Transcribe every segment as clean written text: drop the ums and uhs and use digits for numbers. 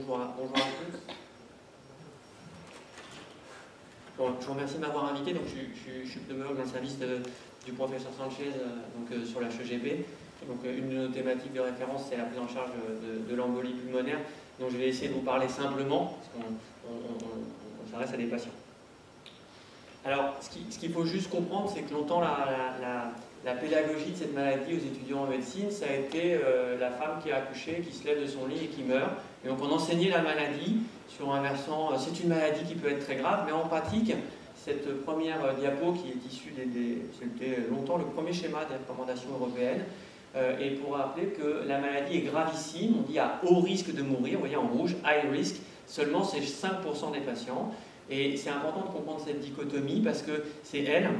bonjour à tous. Bon, je vous remercie de m'avoir invité. Donc, je suis pneumologue dans le service du professeur Sanchez sur l'HEGP. Donc, une de nos thématiques de référence, c'est la prise en charge de l'embolie pulmonaire. Donc, je vais essayer de vous parler simplement, parce qu'on s'adresse à des patients. Alors, ce qu'il faut juste comprendre, c'est que longtemps, la pédagogie de cette maladie aux étudiants en médecine, ça a été la femme qui a accouché, qui se lève de son lit et qui meurt. Et donc, on enseignait la maladie sur un versant, c'est une maladie qui peut être très grave, mais en pratique, cette première diapo qui est issue c'était longtemps le premier schéma des recommandations européennes, et pour rappeler que la maladie est gravissime, on dit à haut risque de mourir, vous voyez en rouge, high risk, seulement c'est 5% des patients. Et c'est important de comprendre cette dichotomie parce que c'est elle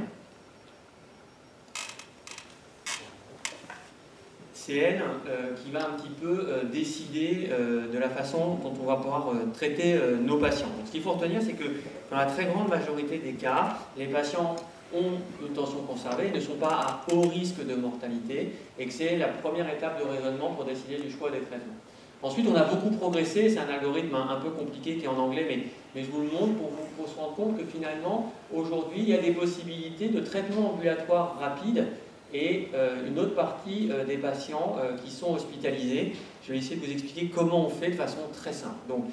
qui va un petit peu décider de la façon dont on va pouvoir traiter nos patients. Donc, ce qu'il faut retenir, c'est que dans la très grande majorité des cas, les patients ont une tension conservée, ils ne sont pas à haut risque de mortalité et que c'est la première étape de raisonnement pour décider du choix des traitements. Ensuite, on a beaucoup progressé, c'est un algorithme un peu compliqué qui est en anglais, mais je vous le montre pour se rendre compte que finalement, aujourd'hui, il y a des possibilités de traitement ambulatoire rapide et une autre partie des patients qui sont hospitalisés. Je vais essayer de vous expliquer comment on fait de façon très simple. Donc,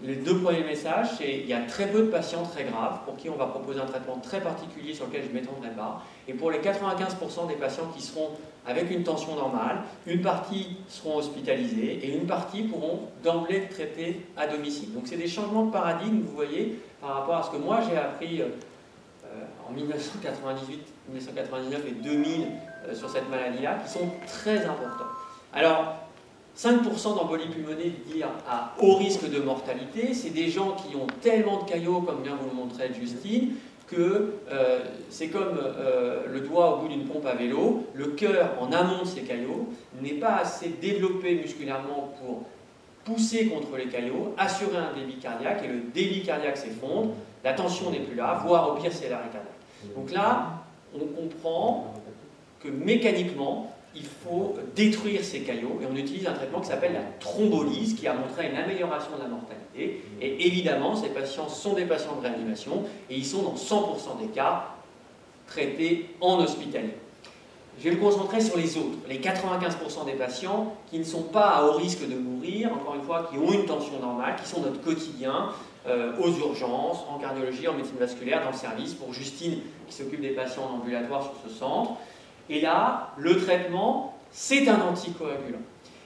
les deux premiers messages, c'est qu'il y a très peu de patients très graves pour qui on va proposer un traitement très particulier sur lequel je ne m'étendrai pas. Et pour les 95% des patients qui seront avec une tension normale, une partie seront hospitalisés et une partie pourront d'emblée être traités à domicile. Donc c'est des changements de paradigme, vous voyez, par rapport à ce que moi j'ai appris en 1998, 1999 et 2000 sur cette maladie-là, qui sont très importants. Alors, 5% d'embolie pulmonaire, dire à haut risque de mortalité, c'est des gens qui ont tellement de caillots, comme vient vous le montrer Justine, que c'est comme le doigt au bout d'une pompe à vélo, le cœur en amont de ces caillots n'est pas assez développé musculairement pour pousser contre les caillots, assurer un débit cardiaque, et le débit cardiaque s'effondre, la tension n'est plus là, voire au pire c'est l'arrêt cardiaque. Donc là, on comprend que mécaniquement, il faut détruire ces caillots et on utilise un traitement qui s'appelle la thrombolyse qui a montré une amélioration de la mortalité et évidemment ces patients sont des patients de réanimation et ils sont dans 100% des cas traités en hospitalier. Je vais me concentrer sur les autres, les 95% des patients qui ne sont pas à haut risque de mourir, encore une fois qui ont une tension normale, qui sont notre quotidien aux urgences, en cardiologie, en médecine vasculaire, dans le service, pour Justine qui s'occupe des patients en ambulatoire sur ce centre. Et là, le traitement, c'est un anticoagulant.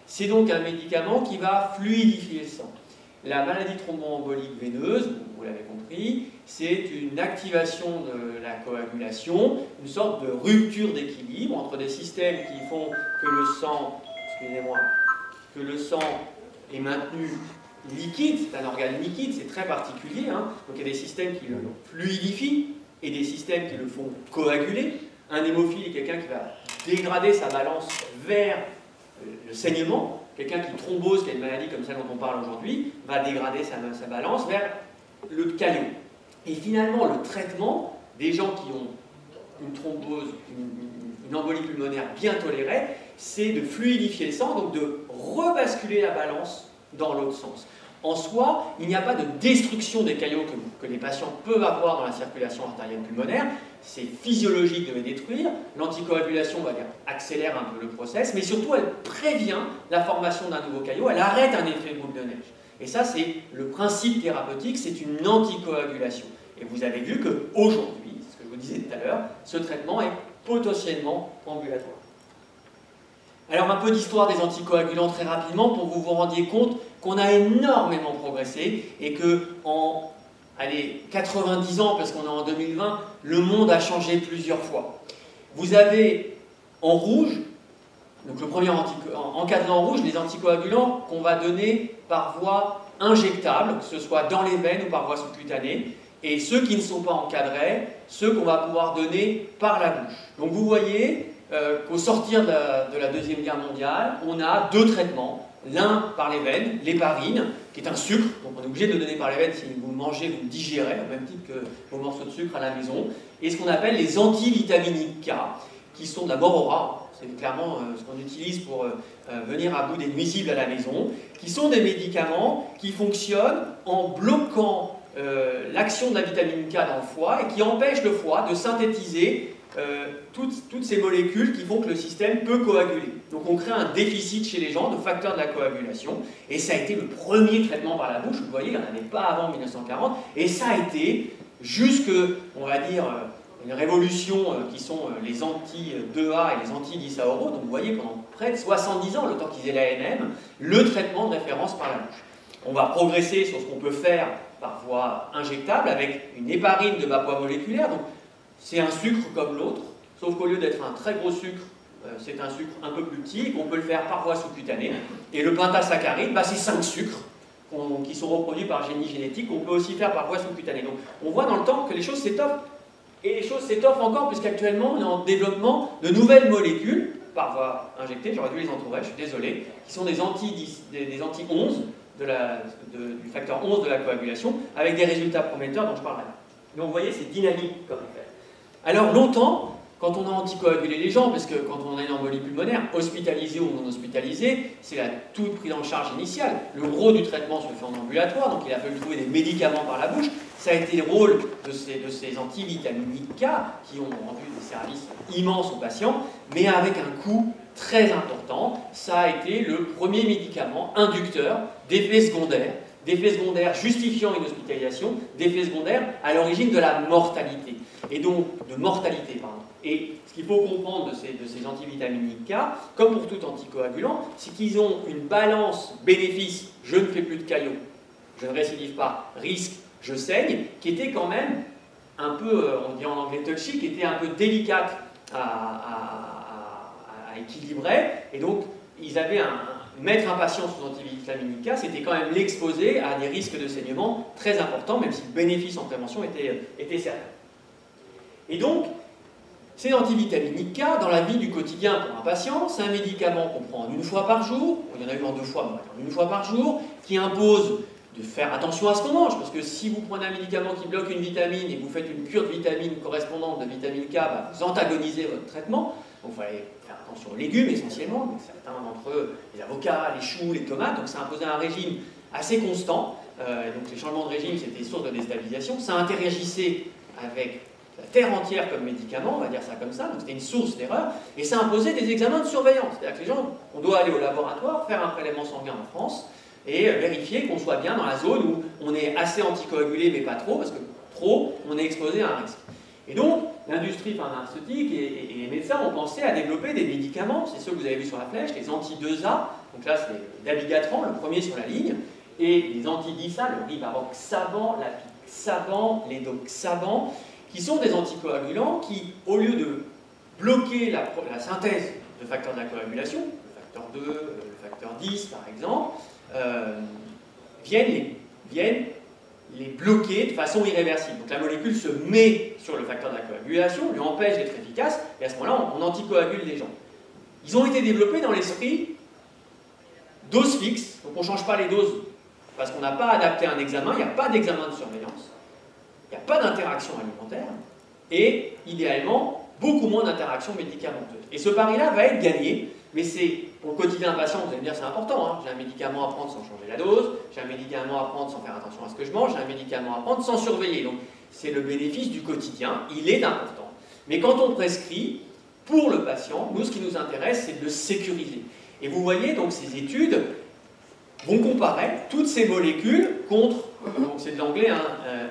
C'est donc un médicament qui va fluidifier le sang. La maladie thromboembolique veineuse, vous l'avez compris, c'est une activation de la coagulation, une sorte de rupture d'équilibre entre des systèmes qui font que le sang, excusez-moi, que le sang est maintenu liquide, c'est un organe liquide, c'est très particulier, hein. Donc il y a des systèmes qui le fluidifient et des systèmes qui le font coaguler. Un hémophile est quelqu'un qui va dégrader sa balance vers le saignement. Quelqu'un qui thrombose, qui a une maladie comme celle dont on parle aujourd'hui, va dégrader sa balance vers le caillot. Et finalement, le traitement des gens qui ont une thrombose, une embolie pulmonaire bien tolérée, c'est de fluidifier le sang, donc de rebasculer la balance dans l'autre sens. En soi, il n'y a pas de destruction des caillots que les patients peuvent avoir dans la circulation artérielle pulmonaire. C'est physiologique de les détruire. L'anticoagulation accélère un peu le process, mais surtout elle prévient la formation d'un nouveau caillot, elle arrête un effet boule de neige. Et ça, c'est le principe thérapeutique, c'est une anticoagulation. Et vous avez vu qu'aujourd'hui, ce que je vous disais tout à l'heure, ce traitement est potentiellement ambulatoire. Alors un peu d'histoire des anticoagulants très rapidement pour que vous vous rendiez compte qu'on a énormément progressé et que en 90 ans, parce qu'on est en 2020, le monde a changé plusieurs fois. Vous avez en rouge, donc le premier encadré en rouge, les anticoagulants qu'on va donner par voie injectable, que ce soit dans les veines ou par voie sous-cutanée, et ceux qui ne sont pas encadrés, ceux qu'on va pouvoir donner par la bouche. Donc vous voyez qu'au sortir de la Deuxième Guerre mondiale, on a deux traitements. L'un par les veines, l'héparine, qui est un sucre, donc on est obligé de le donner par les veines, si vous le mangez, vous le digérez, au même titre que vos morceaux de sucre à la maison, et ce qu'on appelle les antivitaminiques K, qui sont d'abord c'est clairement ce qu'on utilise pour venir à bout des nuisibles à la maison, qui sont des médicaments qui fonctionnent en bloquant l'action de la vitamine K dans le foie et qui empêchent le foie de synthétiser toutes ces molécules qui font que le système peut coaguler. Donc on crée un déficit chez les gens de facteurs de la coagulation, et ça a été le premier traitement par la bouche. Vous voyez, il n'y en avait pas avant 1940, et ça a été jusque, on va dire, une révolution qui sont les anti-2A et les anti-10-AORO. Donc vous voyez, pendant près de 70 ans, le temps qu'ils aient l'ANM, le traitement de référence par la bouche. On va progresser sur ce qu'on peut faire par voie injectable avec une héparine de bas poids moléculaire. Donc c'est un sucre comme l'autre, sauf qu'au lieu d'être un très gros sucre, c'est un sucre un peu plus petit, et qu'on peut le faire par voie sous-cutanée. Et le pentasaccharide, bah, c'est 5 sucres qui sont reproduits par génie génétique, qu'on peut aussi faire par voie sous-cutanée. Donc on voit dans le temps que les choses s'étoffent. Et les choses s'étoffent encore, puisqu'actuellement on est en développement de nouvelles molécules, par voie injectée, j'aurais dû les entourer, je suis désolé, qui sont des anti-11, du facteur 11 de la coagulation, avec des résultats prometteurs dont je parlerai. Donc vous voyez, c'est dynamique comme effet. Alors longtemps, quand on a anticoagulé les gens, parce que quand on a une embolie pulmonaire, hospitalisée ou non hospitalisée, c'est la toute prise en charge initiale. Le gros du traitement se fait en ambulatoire, donc il a fallu trouver des médicaments par la bouche. Ça a été le rôle de ces antivitaminiques K qui ont rendu des services immenses aux patients, mais avec un coût très important. Ça a été le premier médicament inducteur d'effets secondaires justifiant une hospitalisation, d'effets secondaires à l'origine de la mortalité. Et donc, de mortalité, pardon. Et ce qu'il faut comprendre de ces antivitaminiques K, comme pour tout anticoagulant, c'est qu'ils ont une balance bénéfice, je ne fais plus de caillots, je ne récidive pas, risque, je saigne, qui était quand même un peu, on dit en anglais touchy, qui était un peu délicate à équilibrer. Et donc, ils avaient mettre un patient sous antivitaminique K, c'était quand même l'exposer à des risques de saignement très importants, même si le bénéfice en prévention était certain. Et donc, ces antivitaminiques K, dans la vie du quotidien pour un patient, c'est un médicament qu'on prend une fois par jour, il y en a eu en 2 fois, mais on va dire une fois par jour, qui impose de faire attention à ce qu'on mange, parce que si vous prenez un médicament qui bloque une vitamine et que vous faites une cure de vitamine correspondante de vitamine K, bah, vous antagonisez votre traitement. Donc il fallait faire attention aux légumes essentiellement, donc certains d'entre eux, les avocats, les choux, les tomates, donc ça imposait un régime assez constant, donc les changements de régime c'était source de déstabilisation, ça interagissait avec la terre entière comme médicament, on va dire ça comme ça, donc c'était une source d'erreur, et ça imposait des examens de surveillance, c'est-à-dire que les gens, on doit aller au laboratoire, faire un prélèvement sanguin en France, et vérifier qu'on soit bien dans la zone où on est assez anticoagulé mais pas trop, parce que trop, on est exposé à un risque. Et donc, l'industrie pharmaceutique et les médecins ont pensé à développer des médicaments, c'est ceux que vous avez vus sur la flèche, les anti-2A, donc là c'est dabigatran, le premier sur la ligne, et les anti-10A, le rivaroxaban, l'apixaban, l'édoxaban, qui sont des anticoagulants qui, au lieu de bloquer la synthèse de facteurs de la coagulation, le facteur 2, le facteur 10 par exemple, viennent les bloquer de façon irréversible. Donc la molécule se met sur le facteur de la coagulation, lui empêche d'être efficace, et à ce moment-là, on anticoagule les gens. Ils ont été développés dans l'esprit dose fixe, donc on ne change pas les doses parce qu'on n'a pas adapté un examen, il n'y a pas d'examen de surveillance, il n'y a pas d'interaction alimentaire, et idéalement, beaucoup moins d'interactions médicamenteuses. Et ce pari-là va être gagné, mais c'est pour le quotidien d'un patient, vous allez me dire c'est important, hein. J'ai un médicament à prendre sans changer la dose, j'ai un médicament à prendre sans faire attention à ce que je mange, j'ai un médicament à prendre sans surveiller. Donc c'est le bénéfice du quotidien, il est important. Mais quand on prescrit, pour le patient, nous ce qui nous intéresse c'est de le sécuriser. Et vous voyez donc ces études vont comparer toutes ces molécules contre, donc c'est de l'anglais, hein,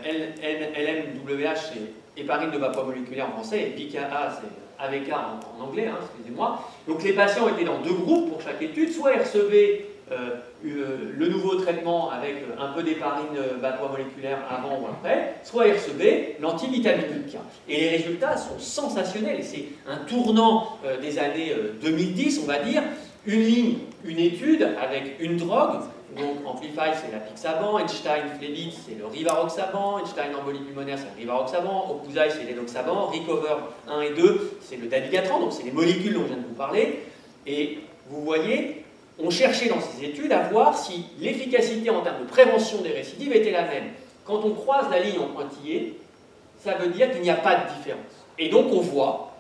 LMWH c'est héparine de bas poids moléculaire en français, et PKA c'est AVK en anglais, hein, excusez-moi. Donc les patients étaient dans 2 groupes pour chaque étude, soit ils recevaient le nouveau traitement avec un peu d'héparine bas poids moléculaire avant ou après, soit ils recevaient l'antivitaminique. Et les résultats sont sensationnels, et c'est un tournant des années 2010, on va dire, une ligne, une étude avec une drogue. Donc Amplify c'est l'apixaban, Einstein Flebit c'est le rivaroxaban, Einstein embolie pulmonaire c'est le rivaroxaban, Opuzai c'est l'édoxaban, Recover 1 et 2 c'est le dabigatran, donc c'est les molécules dont je viens de vous parler. Et vous voyez, on cherchait dans ces études à voir si l'efficacité en termes de prévention des récidives était la même. Quand on croise la ligne en pointillé, ça veut dire qu'il n'y a pas de différence. Et donc on voit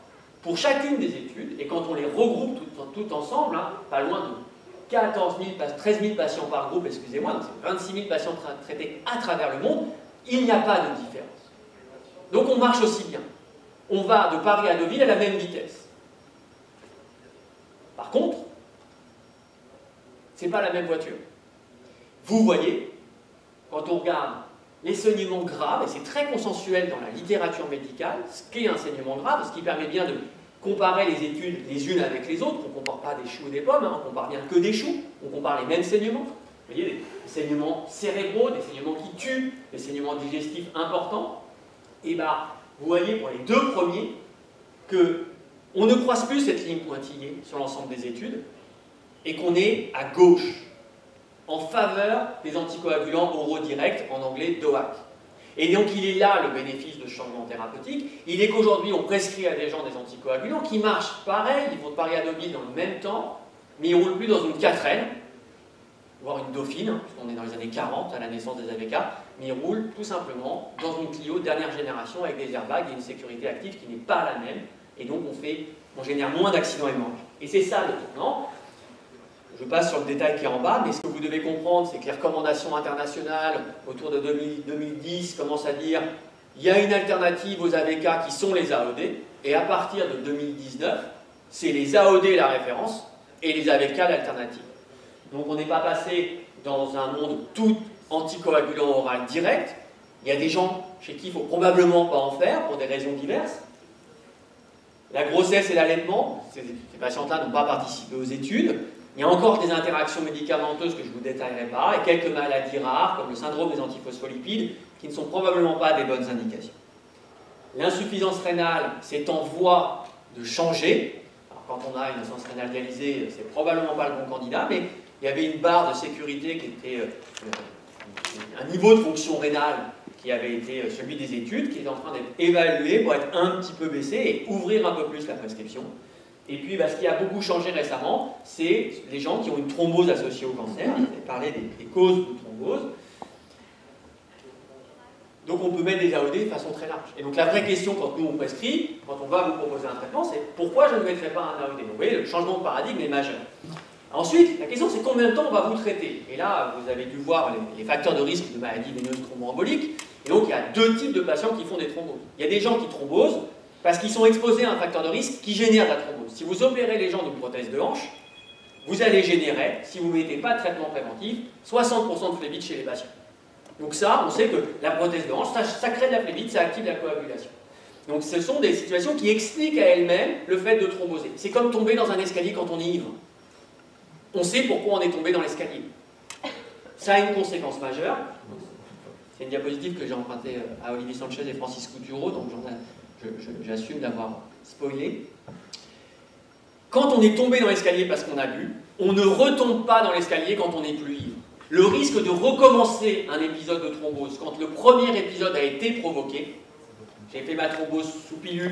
pour chacune des études, et quand on les regroupe tout ensemble, hein, pas loin de 13 000 patients par groupe, excusez-moi, donc c'est 26 000 patients traités à travers le monde, il n'y a pas de différence. Donc on marche aussi bien. On va de Paris à Deauville à la même vitesse. Par contre, ce n'est pas la même voiture. Vous voyez, quand on regarde les saignements graves, et c'est très consensuel dans la littérature médicale, ce qu'est un saignement grave, ce qui permet bien de comparer les études les unes avec les autres, on ne compare pas des choux et des pommes, hein, on compare bien que des choux, on compare les mêmes saignements. Vous voyez, des saignements cérébraux, des saignements qui tuent, des saignements digestifs importants. Et bien, vous voyez pour les deux premiers qu'on ne croise plus cette ligne pointillée sur l'ensemble des études et qu'on est à gauche, en faveur des anticoagulants oraux directs, en anglais DOAC. Et donc il est là le bénéfice de ce changement thérapeutique. Il est qu'aujourd'hui on prescrit à des gens des anticoagulants qui marchent pareil, ils vont de Paris à Deauville dans le même temps, mais ils ne roulent plus dans une 4L, voire une Dauphine, puisqu'on est dans les années 40 à la naissance des AVK, mais ils roulent tout simplement dans une Clio dernière génération avec des airbags et une sécurité active qui n'est pas la même, et donc on génère moins d'accidents hémorragiques. Et c'est ça le tournant. Je passe sur le détail qui est en bas, mais ce que vous devez comprendre, c'est que les recommandations internationales autour de 2010 commencent à dire il y a une alternative aux AVK qui sont les AOD, et à partir de 2019, c'est les AOD la référence et les AVK l'alternative. Donc on n'est pas passé dans un monde tout anticoagulant oral direct. Il y a des gens chez qui il ne faut probablement pas en faire pour des raisons diverses. La grossesse et l'allaitement, ces patientes-là n'ont pas participé aux études. Il y a encore des interactions médicamenteuses que je ne vous détaillerai pas, et quelques maladies rares, comme le syndrome des antiphospholipides, qui ne sont probablement pas des bonnes indications. L'insuffisance rénale, c'est en voie de changer. Alors, quand on a une insuffisance rénale dialysée, c'est probablement pas le bon candidat, mais il y avait une barre de sécurité qui était un niveau de fonction rénale qui avait été celui des études, qui est en train d'être évalué pour être un petit peu baissé et ouvrir un peu plus la prescription. Et puis, ce qui a beaucoup changé récemment, c'est les gens qui ont une thrombose associée au cancer. Vous avez parlé des causes de thrombose. Donc, on peut mettre des AOD de façon très large. Et donc, la vraie question, quand nous on prescrit, quand on va vous proposer un traitement, c'est pourquoi je ne mettrai pas un AOD? Donc, vous voyez, le changement de paradigme est majeur. Ensuite, la question, c'est combien de temps on va vous traiter? Et là, vous avez dû voir les facteurs de risque de maladie veineuse thromboembolique. Et donc, il y a deux types de patients qui font des thromboses. Il y a des gens qui thrombosent parce qu'ils sont exposés à un facteur de risque qui génère la thrombose. Si vous opérez les gens d'une prothèse de hanche, vous allez générer, si vous ne mettez pas de traitement préventif, 60% de phlébite chez les patients. Donc ça, on sait que la prothèse de hanche, ça crée de la phlébite, ça active la coagulation. Donc ce sont des situations qui expliquent à elles-mêmes le fait de thromboser. C'est comme tomber dans un escalier quand on est ivre. On sait pourquoi on est tombé dans l'escalier. Ça a une conséquence majeure. C'est une diapositive que j'ai empruntée à Olivier Sanchez et Francis Coutureau, donc j'assume d'avoir spoilé. Quand on est tombé dans l'escalier parce qu'on a bu, on ne retombe pas dans l'escalier quand on n'est plus ivre. Le risque de recommencer un épisode de thrombose, quand le premier épisode a été provoqué, j'ai fait ma thrombose sous pilule,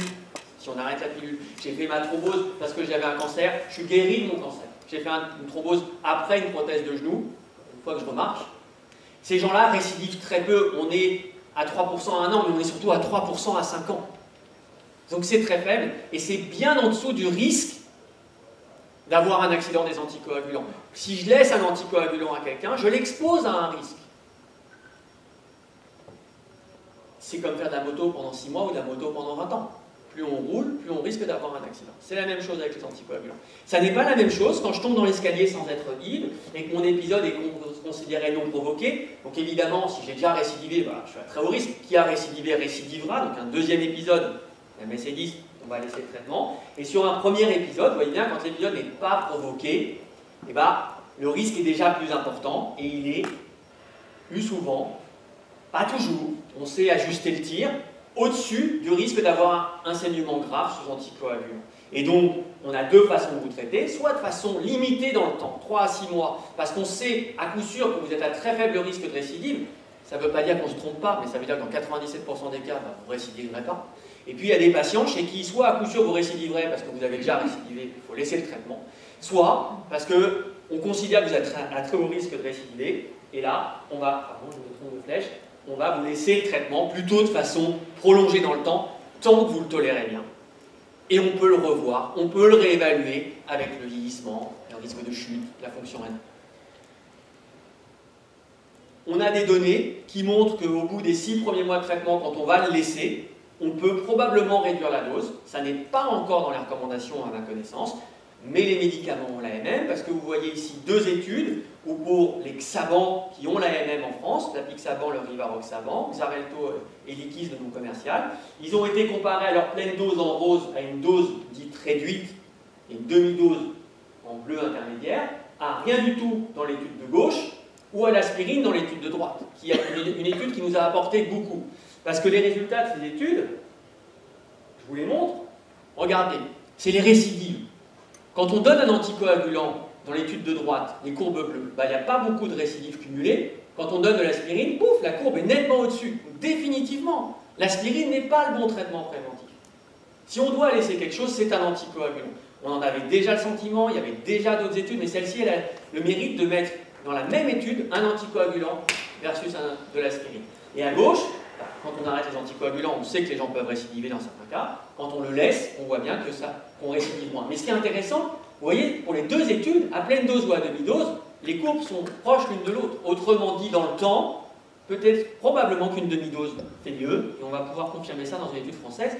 si on arrête la pilule, j'ai fait ma thrombose parce que j'avais un cancer, je suis guéri de mon cancer. J'ai fait une thrombose après une prothèse de genou, une fois que je remarche. Ces gens-là récidivent très peu. On est à 3% à 1 an, mais on est surtout à 3% à 5 ans. Donc c'est très faible, et c'est bien en dessous du risque d'avoir un accident des anticoagulants. Si je laisse un anticoagulant à quelqu'un, je l'expose à un risque. C'est comme faire de la moto pendant 6 mois ou de la moto pendant 20 ans. Plus on roule, plus on risque d'avoir un accident. C'est la même chose avec les anticoagulants. Ça n'est pas la même chose quand je tombe dans l'escalier sans être ivre et que mon épisode est considéré non provoqué. Donc évidemment, si j'ai déjà récidivé, je suis à très haut risque. Qui a récidivé récidivera. Donc un deuxième épisode, la MSC10, on va laisser le traitement. Et sur un premier épisode, vous voyez bien, quand l'épisode n'est pas provoqué, le risque est déjà plus important et il est plus souvent, pas toujours, on sait ajuster le tir, au-dessus du risque d'avoir un saignement grave sous anticoagulant. Et donc, on a deux façons de vous traiter, soit de façon limitée dans le temps, 3 à 6 mois, parce qu'on sait à coup sûr que vous êtes à très faible risque de récidive. Ça ne veut pas dire qu'on ne se trompe pas, mais ça veut dire que dans 97% des cas, vous ne récidiverez pas. Et puis, il y a des patients chez qui, soit à coup sûr vous récidiverez parce que vous avez déjà récidivé, il faut laisser le traitement, soit parce qu'on considère que vous êtes à très haut risque de récidiver, et là, on va, pardon, je me trompe de flèche, on va vous laisser le traitement plutôt de façon prolongée dans le temps, tant que vous le tolérez bien. et on peut le revoir, on peut le réévaluer avec le vieillissement, le risque de chute, la fonction rénale. On a des données qui montrent qu'au bout des 6 premiers mois de traitement, quand on va le laisser, on peut probablement réduire la dose. Ça n'est pas encore dans les recommandations à ma connaissance, mais les médicaments ont l'AMM, parce que vous voyez ici 2 études où pour les Xaban qui ont l'AMM en France, l'apixaban, le rivaroxaban, Xarelto et Liquis, le nom commercial, ils ont été comparés à leur pleine dose en rose à une dose dite réduite et une demi-dose en bleu intermédiaire, à rien du tout dans l'étude de gauche, ou à l'aspirine dans l'étude de droite, qui est une étude qui nous a apporté beaucoup. Parce que les résultats de ces études, je vous les montre, regardez, c'est les récidives. Quand on donne un anticoagulant dans l'étude de droite, les courbes bleues, il n'y a pas beaucoup de récidives cumulées. Quand on donne de l'aspirine, pouf, la courbe est nettement au-dessus. Définitivement, l'aspirine n'est pas le bon traitement préventif. Si on doit laisser quelque chose, c'est un anticoagulant. On en avait déjà le sentiment, il y avait déjà d'autres études, mais celle-ci, elle a le mérite de mettre dans la même étude un anticoagulant versus de l'aspirine. Et à gauche, quand on arrête les anticoagulants, on sait que les gens peuvent récidiver dans certains cas. Quand on le laisse, on voit bien que qu'on récidive moins. Mais ce qui est intéressant, vous voyez, pour les 2 études, à pleine dose ou à demi-dose, les courbes sont proches l'une de l'autre. Autrement dit, dans le temps, peut-être probablement qu'une demi-dose fait mieux, et on va pouvoir confirmer ça dans une étude française,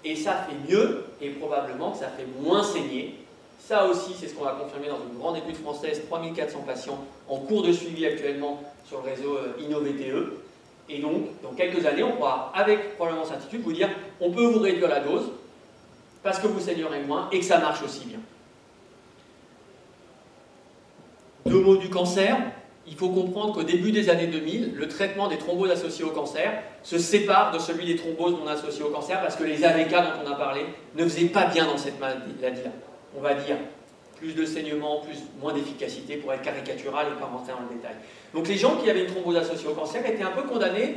et ça fait mieux, et probablement que ça fait moins saigner. Ça aussi, c'est ce qu'on va confirmer dans une grande étude française, 3400 patients en cours de suivi actuellement sur le réseau InnoVTE. Et donc, dans quelques années, on pourra, avec probablement certitude, vous dire on peut vous réduire la dose parce que vous saignerez moins et que ça marche aussi bien. 2 mots du cancer. Il faut comprendre qu'au début des années 2000, le traitement des thromboses associées au cancer se sépare de celui des thromboses non associées au cancer parce que les AVK dont on a parlé ne faisaient pas bien dans cette maladie-là. On va dire plus de saignement, moins d'efficacité pour être caricatural et pas rentrer dans le détail. Donc les gens qui avaient une thrombose associée au cancer étaient un peu condamnés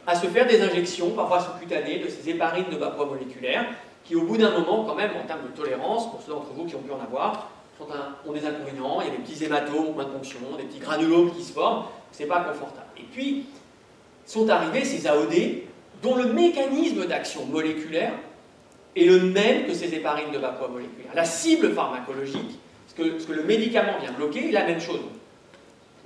à se faire des injections, parfois sous-cutanées, de ces héparines de bas poids moléculaires, qui au bout d'un moment, quand même, en termes de tolérance, pour ceux d'entre vous qui ont pu en avoir, ont des inconvénients, il y a des petits hématomes, moins de ponction, des petits granulomes qui se forment, c'est pas confortable. Et puis, sont arrivés ces AOD, dont le mécanisme d'action moléculaire est le même que ces héparines de bas poids moléculaire. La cible pharmacologique, ce que le médicament vient bloquer, est la même chose.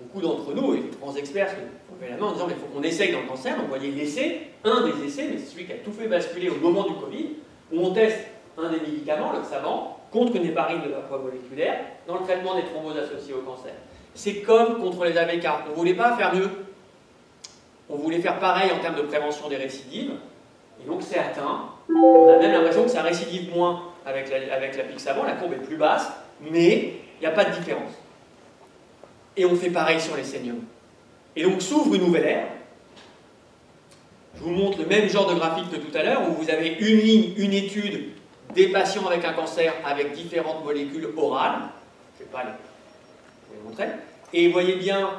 Beaucoup d'entre nous, et les grands experts, on fait la main en disant mais il faut qu'on essaye dans le cancer. Donc vous voyez l'essai, un des essais, mais c'est celui qui a tout fait basculer au moment du Covid, où on teste un des médicaments, le Xaban, contre une héparine de bas poids moléculaire dans le traitement des thromboses associées au cancer. C'est comme contre les AVK. On ne voulait pas faire mieux. On voulait faire pareil en termes de prévention des récidives. Et donc c'est atteint. On a même l'impression que ça récidive moins avec l'apixaban. La courbe est plus basse, mais il n'y a pas de différence. Et on fait pareil sur les saignements. Et donc s'ouvre une nouvelle ère. Je vous montre le même genre de graphique que tout à l'heure, où vous avez une ligne, une étude des patients avec un cancer avec différentes molécules orales. Je ne vais pas vous les montrer. Et vous voyez bien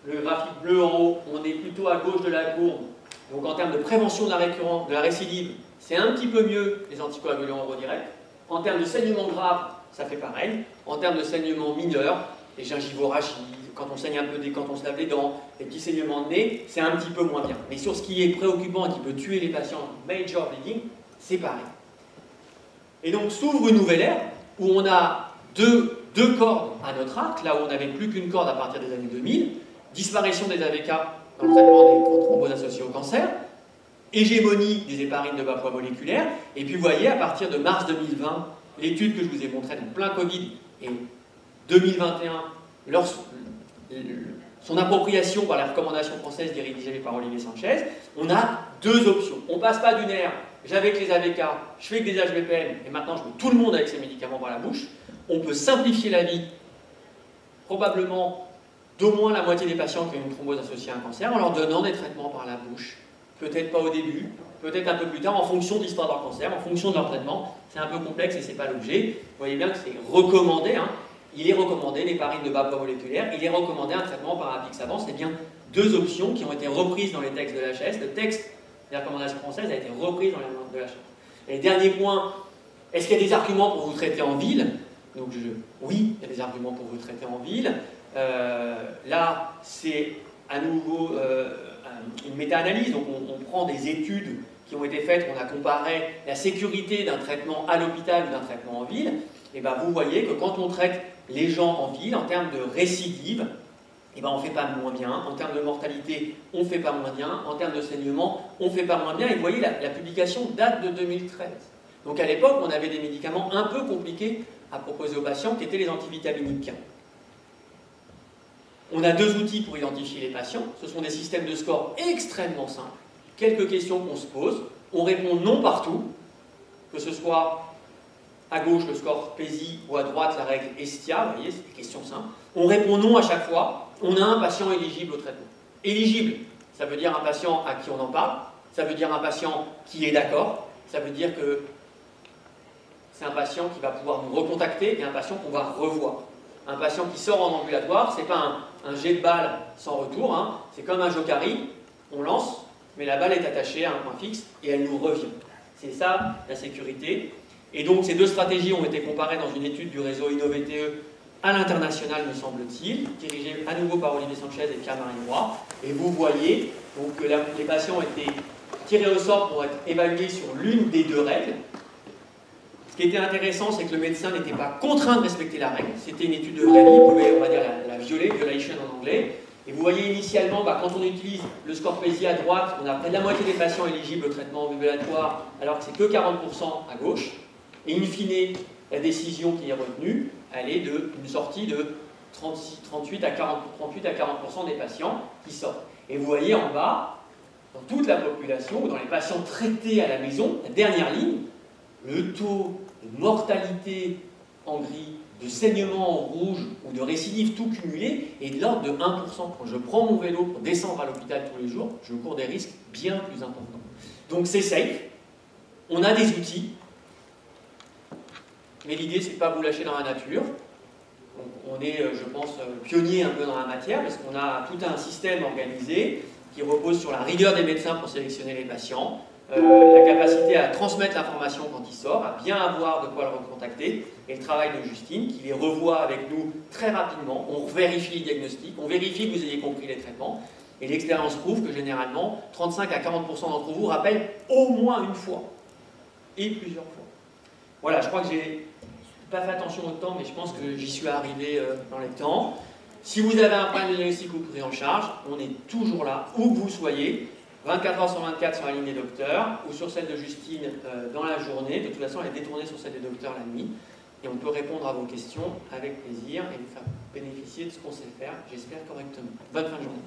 le graphique bleu en haut, on est plutôt à gauche de la courbe. Donc en termes de prévention de la récidive, c'est un petit peu mieux les anticoagulants oraux directs. En termes de saignement grave, ça fait pareil. En termes de saignement mineur, les gingivorragies, quand on saigne un peu, quand on se lave les dents, les petits saignements de nez, c'est un petit peu moins bien. Mais sur ce qui est préoccupant et qui peut tuer les patients, major bleeding, c'est pareil. Et donc s'ouvre une nouvelle ère où on a deux cordes à notre arc, là où on n'avait plus qu'une corde à partir des années 2000, disparition des AVK dans le traitement des thromboses associées au cancer, hégémonie des héparines de bas poids moléculaire, et puis vous voyez, à partir de mars 2020, l'étude que je vous ai montrée, donc plein Covid, et 2021, son appropriation par la recommandation française dirigée par Olivier Sanchez, on a 2 options. On ne passe pas d'une ère, j'avais que les AVK, je fais que des HVPM, et maintenant je mets tout le monde avec ces médicaments par la bouche. On peut simplifier la vie, probablement d'au moins la moitié des patients qui ont une thrombose associée à un cancer, en leur donnant des traitements par la bouche. Peut-être pas au début, peut-être un peu plus tard, en fonction de l'histoire de leur cancer, en fonction de leur traitement. C'est un peu complexe et ce n'est pas l'objet. Vous voyez bien que c'est recommandé, hein. Il est recommandé l'héparine de bas poids moléculaire, il est recommandé un traitement par apixaban. C'est bien 2 options qui ont été reprises dans les textes de l'HS. Le texte des recommandations françaises a été repris dans les normes de l'HS. Et dernier point, est-ce qu'il y a des arguments pour vous traiter en ville? Donc oui, il y a des arguments pour vous traiter en ville. Là, c'est à nouveau une méta-analyse, donc on prend des études qui ont été faites, on a comparé la sécurité d'un traitement à l'hôpital ou d'un traitement en ville, et ben vous voyez que quand on traite les gens en ville, en termes de récidive, et ben on ne fait pas moins bien, en termes de mortalité, on ne fait pas moins bien, en termes de saignement, on ne fait pas moins bien, et vous voyez, la publication date de 2013. Donc à l'époque, on avait des médicaments un peu compliqués à proposer aux patients, qui étaient les antivitaminiques. On a deux outils pour identifier les patients, ce sont des systèmes de score extrêmement simples, quelques questions qu'on se pose, on répond non partout, que ce soit à gauche le score PESI ou à droite la règle ESTIA, vous voyez, c'est des questions simples. On répond non à chaque fois, on a un patient éligible au traitement. Éligible, ça veut dire un patient à qui on en parle, ça veut dire un patient qui est d'accord, ça veut dire que c'est un patient qui va pouvoir nous recontacter et un patient qu'on va revoir. Un patient qui sort en ambulatoire, ce n'est pas un jet de balle sans retour, hein. C'est comme un jokari, on lance, mais la balle est attachée à un point fixe et elle nous revient. C'est ça la sécurité. Et donc ces deux stratégies ont été comparées dans une étude du réseau InnoVTE à l'international, me semble-t-il, dirigée à nouveau par Olivier Sanchez et Pierre-Marie Roy. Et vous voyez donc, que les patients ont été tirés au sort pour être évalués sur l'une des deux règles. Ce qui était intéressant, c'est que le médecin n'était pas contraint de respecter la règle. C'était une étude de vraie vie, vous pouvez, on va dire, la violer, violation en anglais. Et vous voyez initialement, quand on utilise le score PESI à droite, on a près de la moitié des patients éligibles au traitement ambulatoire, alors que c'est que 40% à gauche. Et in fine, la décision qui est retenue, elle est d'une sortie de 38 à 40% des patients qui sortent. Et vous voyez en bas, dans toute la population, ou dans les patients traités à la maison, la dernière ligne, le taux de mortalité en gris, de saignement en rouge ou de récidive tout cumulé est de l'ordre de 1%. Quand je prends mon vélo pour descendre à l'hôpital tous les jours, je cours des risques bien plus importants. Donc c'est safe, on a des outils, mais l'idée c'est de ne pas vous lâcher dans la nature. Donc, on est, je pense, pionnier un peu dans la matière, parce qu'on a tout un système organisé qui repose sur la rigueur des médecins pour sélectionner les patients, la capacité à transmettre l'information quand il sort, à bien avoir de quoi le recontacter, et le travail de Justine qui les revoit avec nous très rapidement. On vérifie les diagnostics, on vérifie que vous ayez compris les traitements, et l'expérience prouve que généralement 35 à 40% d'entre vous rappellent au moins une fois, et plusieurs fois. Voilà, je crois que j'ai pas fait attention au temps, mais je pense que j'y suis arrivé dans les temps. Si vous avez un problème de diagnostic ou de prise en charge, on est toujours là, où que vous soyez, 24 heures sur 24 sur la ligne des docteurs, ou sur celle de Justine dans la journée. De toute façon, elle est détournée sur celle des docteurs la nuit. Et on peut répondre à vos questions avec plaisir et vous faire bénéficier de ce qu'on sait faire, j'espère correctement. Bonne fin de journée.